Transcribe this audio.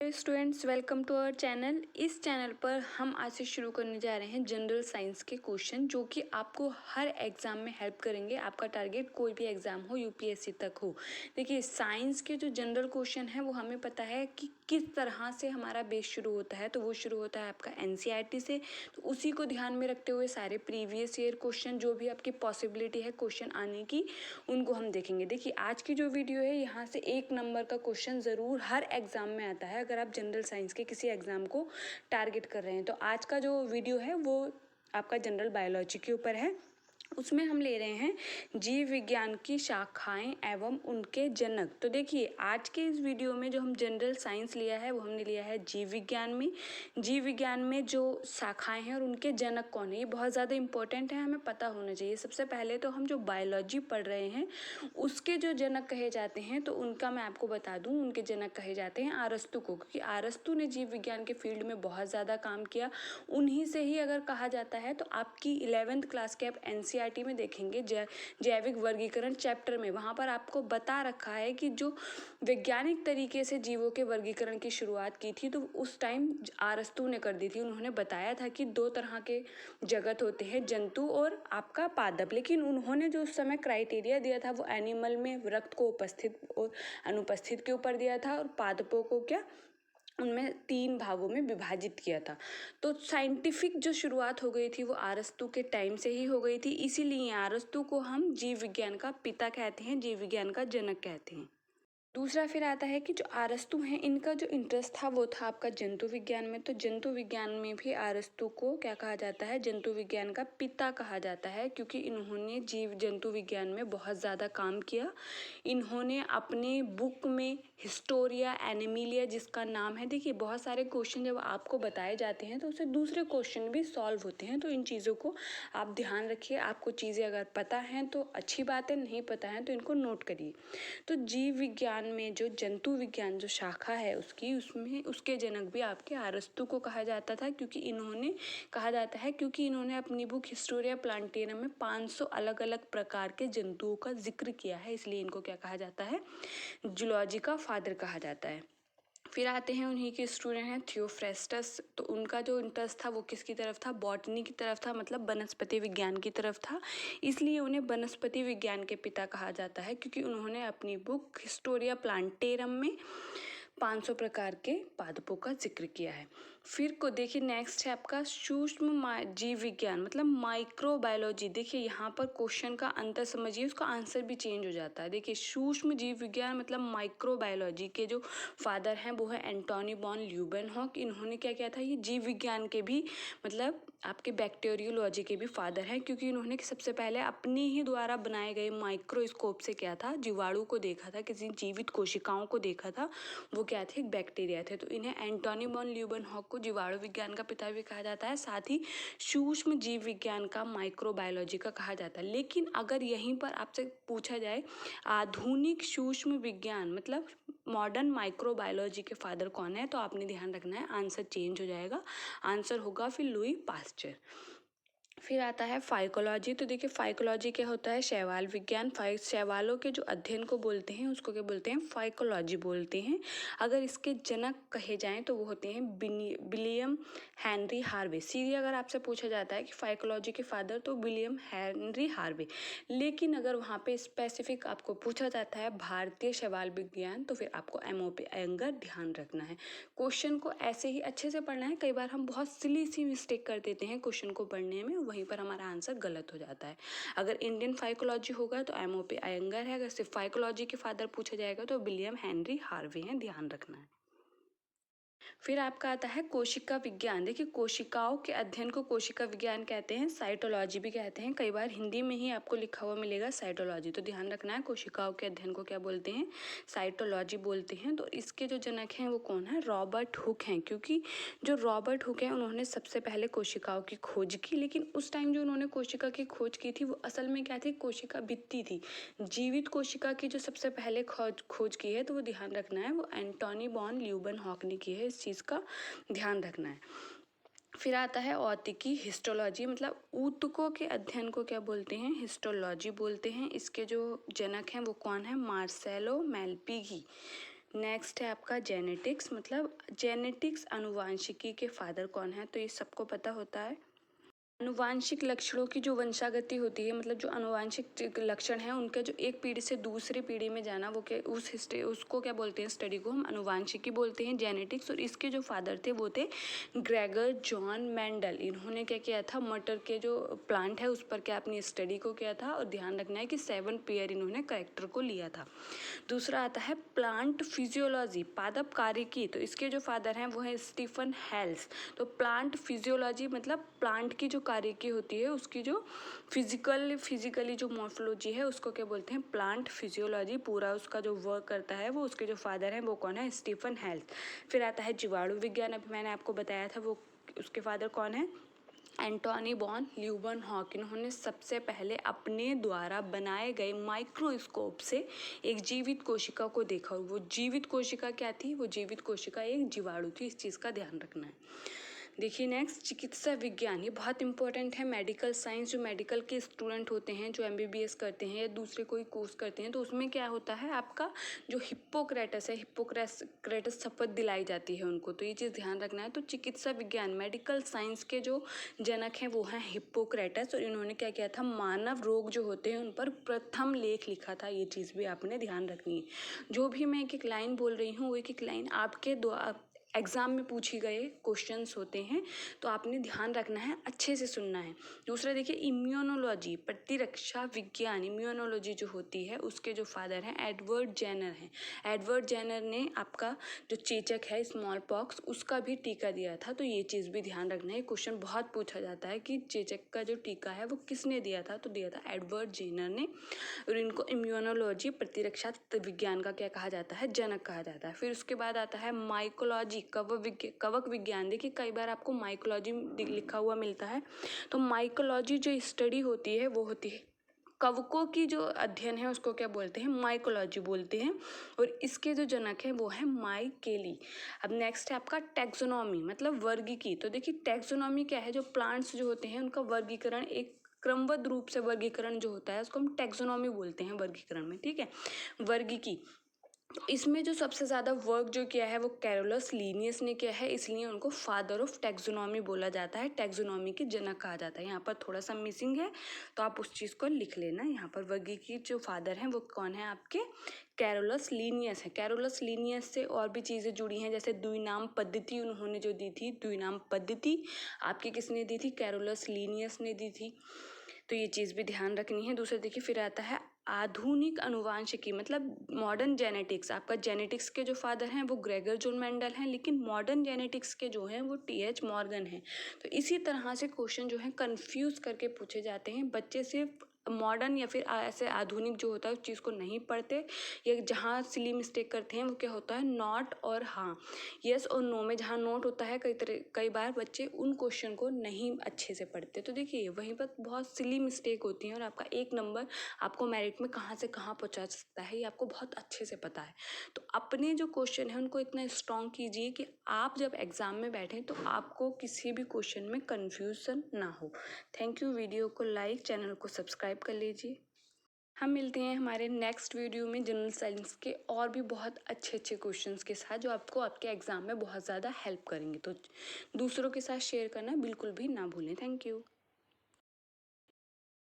Students, welcome to our channel. इस channel पर हम आज से शुरू करने जा रहे हैं जनरल साइंस के क्वेश्चन, जो कि आपको हर एग्ज़ाम में हेल्प करेंगे। आपका टारगेट कोई भी एग्ज़ाम हो, यूपीएससी तक हो। देखिए, साइंस के जो जनरल क्वेश्चन है वो हमें पता है कि किस तरह से हमारा बेस शुरू होता है। तो वो शुरू होता है आपका एनसीईआरटी से। तो उसी को ध्यान में रखते हुए सारे प्रीवियस ईयर क्वेश्चन, जो भी आपकी पॉसिबिलिटी है क्वेश्चन आने की, उनको हम देखेंगे। देखिए, आज की जो वीडियो है, यहाँ से 1 नंबर का क्वेश्चन ज़रूर हर एग्ज़ाम में आता है, अगर आप जनरल साइंस के किसी एग्ज़ाम को टारगेट कर रहे हैं। तो आज का जो वीडियो है वो आपका जनरल बायोलॉजी के ऊपर है। उसमें हम ले रहे हैं जीव विज्ञान की शाखाएं एवं उनके जनक। तो देखिए, आज के इस वीडियो में जो हम जनरल साइंस लिया है वो हमने लिया है जीव विज्ञान में। जीव विज्ञान में जो शाखाएं हैं और उनके जनक कौन है, ये बहुत ज़्यादा इंपॉर्टेंट है, हमें पता होना चाहिए। सबसे पहले तो हम जो बायोलॉजी पढ़ रहे हैं उसके जो जनक कहे जाते हैं, तो उनका मैं आपको बता दूं, उनके जनक कहे जाते हैं अरस्तु को, क्योंकि अरस्तु ने जीव विज्ञान के फील्ड में बहुत ज़्यादा काम किया। उन्हीं से ही अगर कहा जाता है तो आपकी 11th क्लास के आप एनसीईआरटी में देखेंगे जैविक वर्गीकरण चैप्टर में, वहाँ पर आपको बता रखा है कि जो वैज्ञानिक तरीके से जीवों के वर्गीकरण की शुरुआत की थी तो उस टाइम अरस्तु ने कर दी थी। उन्होंने बताया था कि 2 तरह के जगत होते हैं, जंतु और आपका पादप। लेकिन उन्होंने जो उस समय क्राइटेरिया दिया था वो एनिमल में रक्त को उपस्थित और अनुपस्थित के ऊपर दिया था, और पादपों को क्या, उनमें 3 भागों में विभाजित किया था। तो साइंटिफिक जो शुरुआत हो गई थी वो अरस्तु के टाइम से ही हो गई थी। इसीलिए अरस्तु को हम जीव विज्ञान का पिता कहते हैं, जीव विज्ञान का जनक कहते हैं। दूसरा फिर आता है कि जो अरस्तु हैं, इनका जो इंटरेस्ट था वो था आपका जंतु विज्ञान में। तो जंतु विज्ञान में भी अरस्तु को क्या कहा जाता है, जंतु विज्ञान का पिता कहा जाता है, क्योंकि इन्होंने जीव जंतु विज्ञान में बहुत ज़्यादा काम किया। इन्होंने अपने बुक में हिस्टोरिया एनिमिलिया जिसका नाम है, देखिए बहुत सारे क्वेश्चन जब आपको बताए जाते हैं तो उससे दूसरे क्वेश्चन भी सॉल्व होते हैं। तो इन चीज़ों को आप ध्यान रखिए। आपको चीज़ें अगर पता हैं तो अच्छी बात है, नहीं पता है तो इनको नोट करिए। तो जीव विज्ञान में जो जंतु विज्ञान जो शाखा है उसकी, उसमें उसके जनक भी आपके अरस्तु को कहा जाता था, क्योंकि इन्होंने कहा जाता है क्योंकि इन्होंने अपनी बुक हिस्टोरिया प्लांटेरम में 500 अलग अलग प्रकार के जंतुओं का जिक्र किया है, इसलिए इनको क्या कहा जाता है, जूलॉजी का फादर कहा जाता है। फिर आते हैं, उन्हीं के स्टूडेंट हैं थियोफ्रेस्टस। तो उनका जो इंटरेस्ट था वो किसकी तरफ था, बॉटनी की तरफ था, मतलब वनस्पति विज्ञान की तरफ था। इसलिए उन्हें वनस्पति विज्ञान के पिता कहा जाता है, क्योंकि उन्होंने अपनी बुक हिस्टोरिया प्लांटेरम में 500 प्रकार के पादपों का जिक्र किया है। फिर को देखिए, नेक्स्ट है आपका सूक्ष्म जीव विज्ञान, मतलब माइक्रोबायोलॉजी। देखिए यहाँ पर क्वेश्चन का अंतर समझिए, उसका आंसर भी चेंज हो जाता है। देखिए, सूक्ष्म जीव विज्ञान मतलब माइक्रोबायोलॉजी के जो फादर हैं वो है एंटोनी वॉन ल्यूवेनहॉक। इन्होंने क्या किया था, ये जीव विज्ञान के भी, मतलब आपके बैक्टीरियोलॉजी के भी फादर हैं, क्योंकि इन्होंने सबसे पहले अपने ही द्वारा बनाए गए माइक्रोस्कोप से क्या था, जीवाणु को देखा था, किसी जीवित कोशिकाओं को देखा था, वो क्या थे, एक बैक्टीरिया थे। तो इन्हें एंटोनी वॉन ल्यूवेनहॉक को जीवाणु विज्ञान का पिता भी कहा जाता है, साथ ही सूक्ष्म जीव विज्ञान का, माइक्रोबायोलॉजी का कहा जाता है। लेकिन अगर यहीं पर आपसे पूछा जाए आधुनिक सूक्ष्म विज्ञान मतलब मॉडर्न माइक्रोबायोलॉजी के फादर कौन है, तो आपने ध्यान रखना है, आंसर चेंज हो जाएगा। आंसर होगा फिर लुई पास्चर। फिर आता है फाइकोलॉजी। तो देखिए, फाइकोलॉजी क्या होता है, शैवाल विज्ञान। शैवालों के जो अध्ययन को बोलते हैं उसको क्या बोलते हैं, फाइकोलॉजी बोलते हैं। अगर इसके जनक कहे जाएं तो वो होते हैं विलियम हेनरी हार्वे। सीधे अगर आपसे पूछा जाता है कि फाइकोलॉजी के फादर, तो विलियम हेनरी हार्वे। लेकिन अगर वहाँ पे स्पेसिफिक आपको पूछा जाता है भारतीय शैवाल विज्ञान, तो फिर आपको एमओपी अयंगर ध्यान रखना है। क्वेश्चन को ऐसे ही अच्छे से पढ़ना है। कई बार हम बहुत सिली सी मिस्टेक कर देते हैं क्वेश्चन को पढ़ने में, वहीं पर हमारा आंसर गलत हो जाता है। अगर इंडियन फाइकोलॉजी होगा तो एमओपी अयंगर है, अगर सिर्फ फाइकोलॉजी के फादर पूछा जाएगा तो विलियम हेनरी हार्वे हैं, ध्यान रखना है। फिर आपका आता है कोशिका विज्ञान। देखिए, कोशिकाओं के अध्ययन को कोशिका विज्ञान कहते हैं, साइटोलॉजी भी कहते हैं। कई बार हिंदी में ही आपको लिखा हुआ मिलेगा साइटोलॉजी, तो ध्यान रखना है, कोशिकाओं के अध्ययन को क्या बोलते हैं, साइटोलॉजी बोलते हैं। तो इसके जो जनक हैं वो कौन है, रॉबर्ट हुक हैं, क्योंकि जो रॉबर्ट हुक हैं उन्होंने सबसे पहले कोशिकाओं की खोज की। लेकिन उस टाइम जो उन्होंने कोशिका की खोज की थी वो असल में क्या थी, कोशिका भित्ति थी। जीवित कोशिका की जो सबसे पहले खोज की है, तो वो ध्यान रखना है, वो एंटोनी वॉन ल्यूवेनहॉक ने की है। इस चीज़ का ध्यान रखना है। फिर आता है औतिकी हिस्टोलॉजी, मतलब ऊतकों के अध्ययन को क्या बोलते हैं, हिस्टोलॉजी बोलते हैं। इसके जो जनक हैं वो कौन है, मार्सेलो मेलपिगी। नेक्स्ट है आपका जेनेटिक्स, मतलब जेनेटिक्स आनुवांशिकी के फादर कौन है, तो ये सबको पता होता है। आनुवांशिक लक्षणों की जो वंशागति होती है, मतलब जो आनुवांशिक लक्षण है उनका जो एक पीढ़ी से दूसरी पीढ़ी में जाना, वो क्या उस हिस्ट्री उसको क्या बोलते हैं, स्टडी को हम आनुवांशिकी बोलते हैं, जेनेटिक्स। और इसके जो फादर थे वो थे ग्रेगर जॉन मेंडल। इन्होंने क्या किया था, मटर के जो प्लांट है उस पर क्या अपनी स्टडी को किया था, और ध्यान रखना है कि 7 पेयर इन्होंने करेक्टर को लिया था। दूसरा आता है प्लांट फिजियोलॉजी, पादप कार्यकी, तो इसके जो फादर हैं वो है स्टीफन हेल्स। तो प्लांट फिजियोलॉजी मतलब प्लांट की जो कार्यकी होती है उसकी जो फिजिकली जो मॉर्फोलॉजी है उसको क्या बोलते हैं, प्लांट फिजियोलॉजी। पूरा उसका जो वर्क करता है वो उसके जो फादर हैं वो कौन है, स्टीफन हेल्स। फिर आता है जीवाणु विज्ञान, अभी मैंने आपको बताया था, वो उसके फादर कौन है, एंटोनी बॉन ल्यूबनहॉक। इन्होंने सबसे पहले अपने द्वारा बनाए गए माइक्रोस्कोप से एक जीवित कोशिका को देखा, और वो जीवित कोशिका क्या थी, वो जीवित कोशिका एक जीवाणु थी। इस चीज़ का ध्यान रखना है। देखिए नेक्स्ट, चिकित्सा विज्ञान, ये बहुत इंपॉर्टेंट है। मेडिकल साइंस, जो मेडिकल के स्टूडेंट होते हैं जो एमबीबीएस करते हैं या दूसरे कोई कोर्स करते हैं, तो उसमें क्या होता है, आपका जो हिप्पोक्रेटस है, हिप्पोक्रेटस शपथ दिलाई जाती है उनको, तो ये चीज़ ध्यान रखना है। तो चिकित्सा विज्ञान मेडिकल साइंस के जो जनक हैं वो हैं हिप्पोक्रेटस, और इन्होंने क्या किया था, मानव रोग जो होते हैं उन पर प्रथम लेख लिखा था। ये चीज़ भी आपने ध्यान रखनी है। जो भी मैं एक एक लाइन बोल रही हूँ वो एक एक लाइन आपके एग्ज़ाम में पूछी गए क्वेश्चंस होते हैं, तो आपने ध्यान रखना है, अच्छे से सुनना है। दूसरा देखिए इम्यूनोलॉजी, प्रतिरक्षा विज्ञान, इम्यूनोलॉजी जो होती है उसके जो फादर हैं एडवर्ड जेनर हैं। एडवर्ड जेनर ने आपका जो चेचक है, स्मॉल पॉक्स, उसका भी टीका दिया था। तो ये चीज़ भी ध्यान रखना है, क्वेश्चन बहुत पूछा जाता है कि चेचक का जो टीका है वो किसने दिया था, तो दिया था एडवर्ड जेनर ने। और इनको इम्यूनोलॉजी, प्रतिरक्षा विज्ञान का क्या कहा जाता है, जनक कहा जाता है। फिर उसके बाद आता है माइकोलॉजी, कवक विज्ञान। देखिए कई बार आपको माइकोलॉजी लिखा हुआ मिलता है, तो माइकोलॉजी जो स्टडी होती है वो होती है कवकों की जो अध्ययन है उसको क्या बोलते हैं, माइकोलॉजी बोलते हैं। और इसके जो जनक हैं वो है माइकेली। अब नेक्स्ट है आपका टैक्सोनॉमी, मतलब वर्गीकी। तो देखिए टैक्सोनॉमी क्या है, जो प्लांट्स जो होते हैं उनका वर्गीकरण, एक क्रमबद्ध रूप से वर्गीकरण जो होता है उसको हम टैक्सोनॉमी बोलते हैं वर्गीकरण में, ठीक है, वर्गीकी। तो इसमें जो सबसे ज़्यादा वर्क जो किया है वो कैरोलस लीनियस ने किया है, इसलिए उनको फादर ऑफ टैक्सोनॉमी बोला जाता है, टैक्सोनॉमी के जनक कहा जाता है। यहाँ पर थोड़ा सा मिसिंग है तो आप उस चीज़ को लिख लेना। यहाँ पर वर्गीकी जो फादर हैं वो कौन है आपके, कैरोलस लीनियस है। कैरोलस लीनियस से और भी चीज़ें जुड़ी हैं, जैसे द्विनाम पद्धति उन्होंने जो दी थी, द्विनाम पद्धति आपकी किसने दी थी, कैरोलस लीनियस ने दी थी। तो ये चीज़ भी ध्यान रखनी है। दूसरा देखिए फिर आता है आधुनिक अनुवांशिकी, मतलब मॉडर्न जेनेटिक्स। आपका जेनेटिक्स के जो फादर हैं वो ग्रेगर जॉन मेंडल हैं, लेकिन मॉडर्न जेनेटिक्स के जो हैं वो टीएच मॉर्गन हैं। तो इसी तरह से क्वेश्चन जो है कंफ्यूज करके पूछे जाते हैं। बच्चे सिर्फ मॉडर्न या फिर ऐसे आधुनिक जो होता है उस चीज़ को नहीं पढ़ते, या जहाँ सिली मिस्टेक करते हैं वो क्या होता है, नॉट और हाँ, यस और नो में जहाँ नोट होता है कई बार बच्चे उन क्वेश्चन को नहीं अच्छे से पढ़ते। तो देखिए वहीं पर बहुत सिली मिस्टेक होती है, और आपका 1 नंबर आपको मेरिट में कहाँ से कहाँ पहुँचा सकता है ये आपको बहुत अच्छे से पता है। तो अपने जो क्वेश्चन है उनको इतना स्ट्रॉन्ग कीजिए कि आप जब एग्ज़ाम में बैठें तो आपको किसी भी क्वेश्चन में कन्फ्यूज़न ना हो। Thank you. वीडियो को लाइक, चैनल को सब्सक्राइब कर लीजिए। हम मिलते हैं हमारे नेक्स्ट वीडियो में जनरल साइंस के और भी बहुत अच्छे अच्छे क्वेश्चंस के साथ, जो आपको आपके एग्ज़ाम में बहुत ज़्यादा हेल्प करेंगे। तो दूसरों के साथ शेयर करना बिल्कुल भी ना भूलें। Thank you.